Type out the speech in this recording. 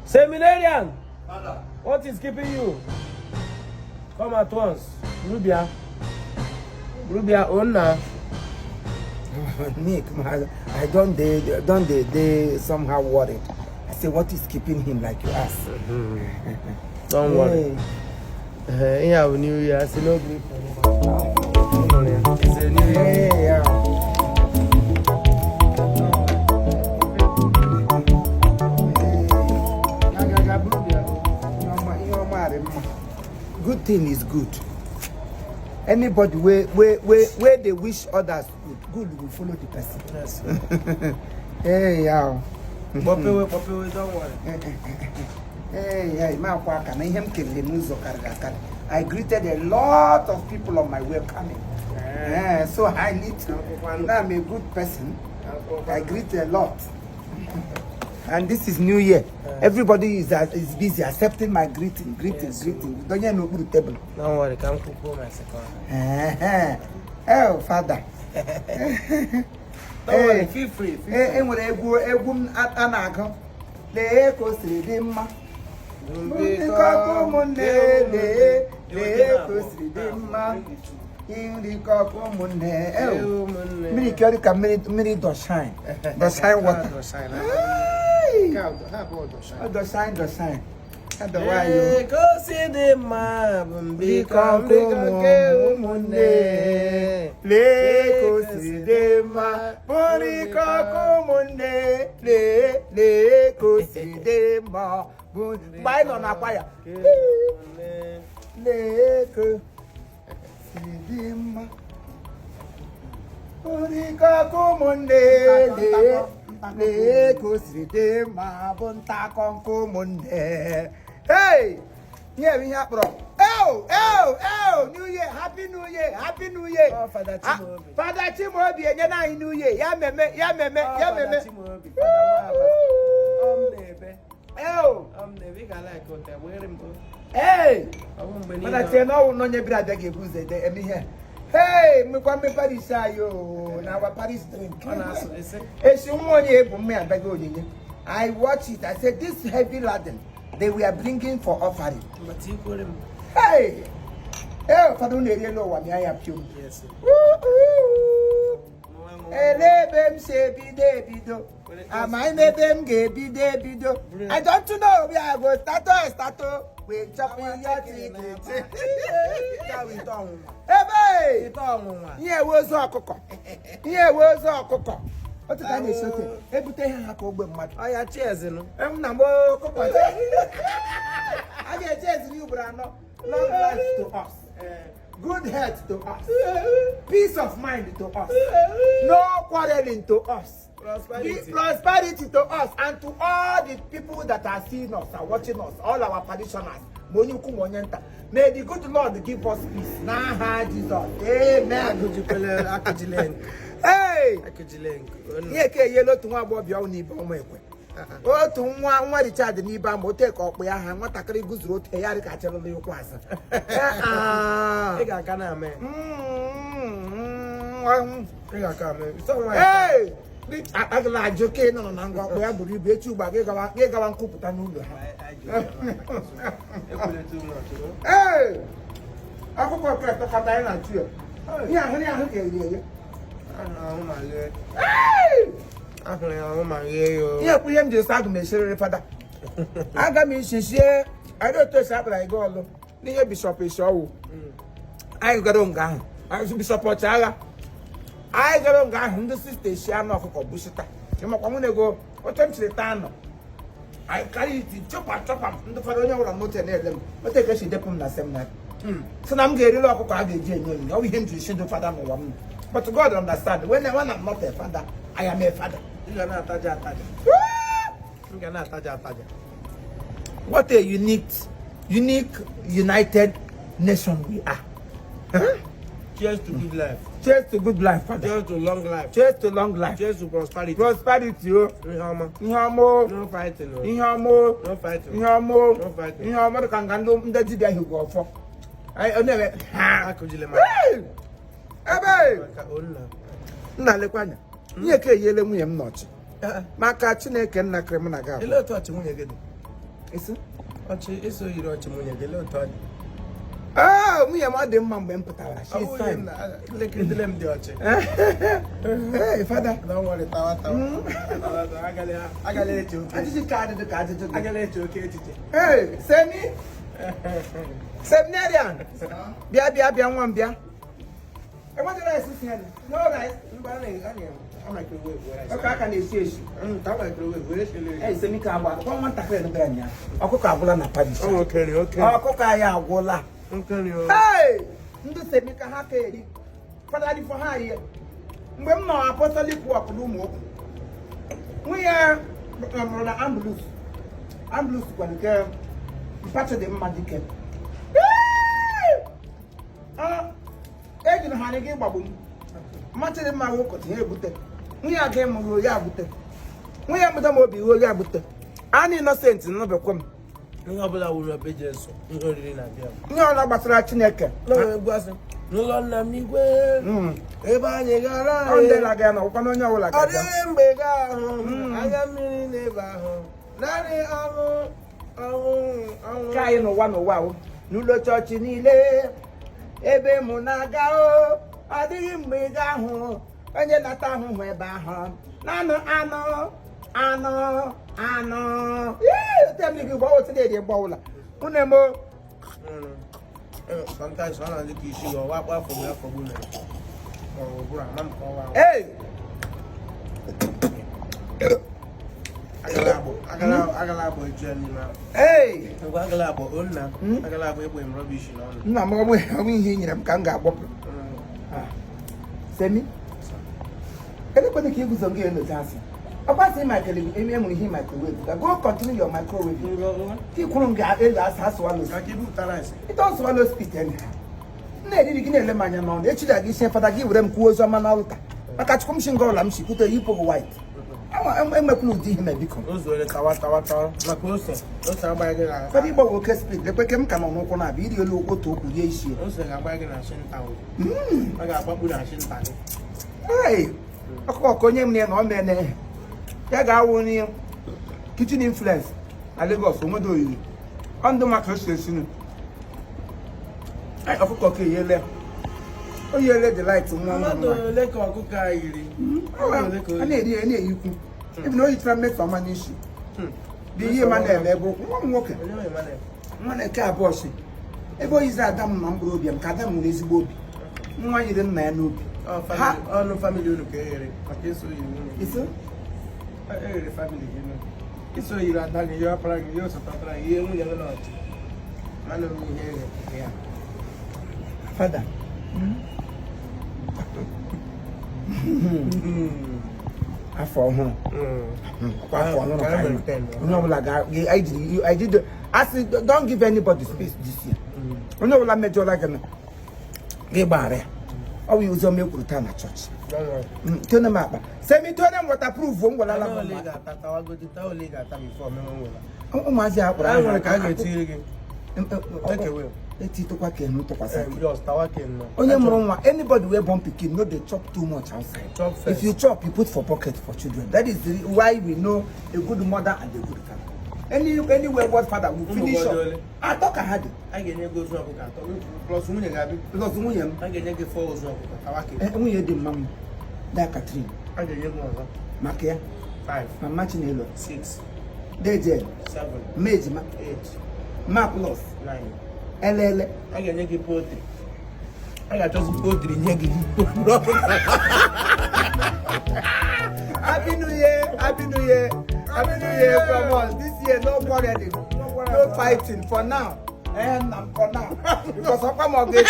Seminarian. What is keeping you? Come at once. Rubia, owner. Nick, I don't they somehow worried. I say, what is keeping him like you ask? Don't worry. Yeah, New Year. I say no grief. It's a new year. Yeah. Good thing is good. Anybody where they wish others good will follow the person. Yes. Hey, yeah. Poppy, don't worry. Hey, I greeted a lot of people on my way coming. So I need to. Now I'm a good person. I greet a lot. And this is New Year. Everybody is busy accepting my greeting. Don't you know the table? Don't worry, come cook my second. Oh, Father. Don't worry, feel free. Go see the man, become Hey! Yeah, we have bro. Oh, New Year, Happy New Year. Oh, Father Timobi. Father Timobi, and you're New Year. Yeah, meme. Oh, hey! But I say no, you brother give us the here. Hey, me come me Paris ayo. Now our Paris drink. I watch it. I said this heavy laden they were bringing for offering. Hey, for don't really know what I have you. Yes. I don't know. We are going to start. We chop your ticket. Hey, here was a cocoa. What the kind of something? Everything has to be mad. I have chairs, you know. I'm number. I get chairs, you, Brano. Long life to us. Good health to us. Peace of mind to us. No quarreling to us. Prosperity to us and to all the people that are seeing us and watching us, all our parishioners. May the good Lord give us peace. Nah, Jesus. Amen. Hey! Yellow to one Bob Yoni. Oh, to one Richard and Iba Motek or Piaha, what a very good road, a yard catcher on the Quasa. Hey! I like joking on Ango, where would you bet you by Gavan Kuputanu? Hey! I forgot to cut down to you. Yeah, yeah, we am just talking to father. I got me sincere. I don't touch up like go alone. Near Bishop is so. I got on gun. I should be support Chala. I got on gun. This is the Shiano for Bushita. You might come go. What time to the town? I carry it, chop up, the father or not near them. But they can see the pum the same night. So I'm getting a lot of cards. Now we him to shoot the father. But God understand, when I'm not a father, I am a father. What a unique, united nation we are. Huh? Cheers to good life. Cheers to good life, father. Cheers to long life. Cheers to long life. Cheers to prosperity. Prosperity, oh. No fighting. No fighting. No fighting. I never. Ebe! Nna lekwanya. Nye ke yele mu yem nọchi. maka Chineke nna kere m na ga. Ele otu ọchị nwunye gị dị. Isi? Ọchị eso yiri ọchị nwunye gị ele otu ọ dị. Nwunye m ọ dị mma mgbe m pụtara. She is fine. Lekịrịdịle m dị ọchị. Hey, father. Don't worry, tawa. Agala eche oke. Ajụjụ ka adịdị ka ajụjụ gị. Agala eche oke echiche. Hey, Semi. Seminarian. Bịa nwa m bịa. Enwere rice si ya. No rice. Ọkụ aka na-esi esi. Semi ka agwa. Kwa nwatakịrị nụbara ya. Ọkụkọ agwụla na Paris. Ọkụkọ anyị agwụla. Hey! Ndị Semi ka ha ka eri. Fada dị fọ ha ihe. Mgbe m nọ apostolic work n'ụmụ okwu. Nwunye mụrụ na ambulance. Ambulance kwa nke mpachi dị mma dike. Eji na ha gị gbagbu m. Mmachi dị mma nwoke ya ebute. Nwunye aga ịmụrụ ya abute. Nwunye mụta m obi iwe ya abute. Anyị innocent n'ọbekwa m. Ihe ọbụla wuru ebe Jesu, ihe oriri na-abịa. Ihe ọla gbasara Chineke. N'ụlọ nna m n'igwe ebe anyị gara Ọ ndị na-aga na ọkwa n'onye ọbụla ọ dịghị mgbe ga-ahụ anya mmiri n'ebe ahụ naanị ọnwụ ka anyị n'ụwa ahụ n'ụlọ chọọchị niile ebe mụ na-aga ọ dịghị mgbe ị ga-ahụ onye nata ahụhụ ebe ahụ naanị anụ temli gị gbawa otu na-eri gbawụla nwunye m sometimes ọ na-adị ka isi ọwa akpa afọ ya afọ gbune ọbụrụ ama m ka ọwa agala agbọ eju n'ime ahụ ngwa agala agbọ onna agala agbọ egbe m rọbish n'ọnụ nna m ọnwụ ihe i nyere m ka m ga-agbọpụ Semi elekwana ka iguzo gị enyocha asị ọkwasị emụrụ ihe microwave go continue your microwave ikwuru ga-elu asa swallow it don't swallow spit anyhow na-eriri gị na-ele m anya n'ọnụ echi ga gị isi fada gị were m kwuo ozi ọma n'ọlụta maka chukwu m shi nga ụla m shikwute yipụ gị white enwekwula ụdị ihe mebiko fada ịgbawe oke spid lekwe ke m ka nọ n'ụkwụ na-abịa iri elu otu okwu rie isi ọkụkọ onye m na ọ mene ya ga-awụ n'ihe kitchen influence na Lagos onwedo oyiri ọ ndụ maka esi esinu ọkụkọ ka oyele delight nwa mmadụ ole ka ọkụkọ a yiri a na-eri ya na-eyikwu ebe na o yichara mmefu ọma n'isi dị ihe ma na-eme ebe ụkwụ nwa m nwoke nwa na-eke abụọ si ebe oyizi ada m na mkpụrụ obi m ka ada m nwere ezigbo obi nwa yiri nna ya n'obi ọnụ famili unu ka eghere maka eso yiri nwunye eghere famili gị iso yiri ada gị ihe ọpara gị ihe osotatara gị ihe nwunye gị n'ọchị mana ihe eghe ya fada afọ ọhụrụ afọ ọhụrụ ka onye ọbụla ga-ejide asị don't give anybody space this year onye ọbụla mejọla gị gị gbaghara ya ọ bụ ụzọ m ekwuru taa na chọọchị tone m akpa Semi tone m waterproof m welala ụmụazị a kpọrọ etitokwa ka m tụkwasị onye mụrụ nwa anybody wey born pikin no dey chop too much outside if you chop you put for pocket for children that is why we know a good mother and a good father anywhere God father will finish up atọ ka ha dị a ga-enye gị ozu ọkụkọ atọ plus nwunye ga-abịa plus nwunye m a ga-enye gị 4 ozu ọkụkọ tawake nwunye dị mma m da Katrin a ga-enye gị ọzọ maka ya 5 mama Chinelo 6 Deje 7 Mejima 8 ma plus 9 elele a ga-enye gị potri a ga-achọzi potri nye gị Happy New Year from us this year. No quarreling, no fighting for now and for now because of come of the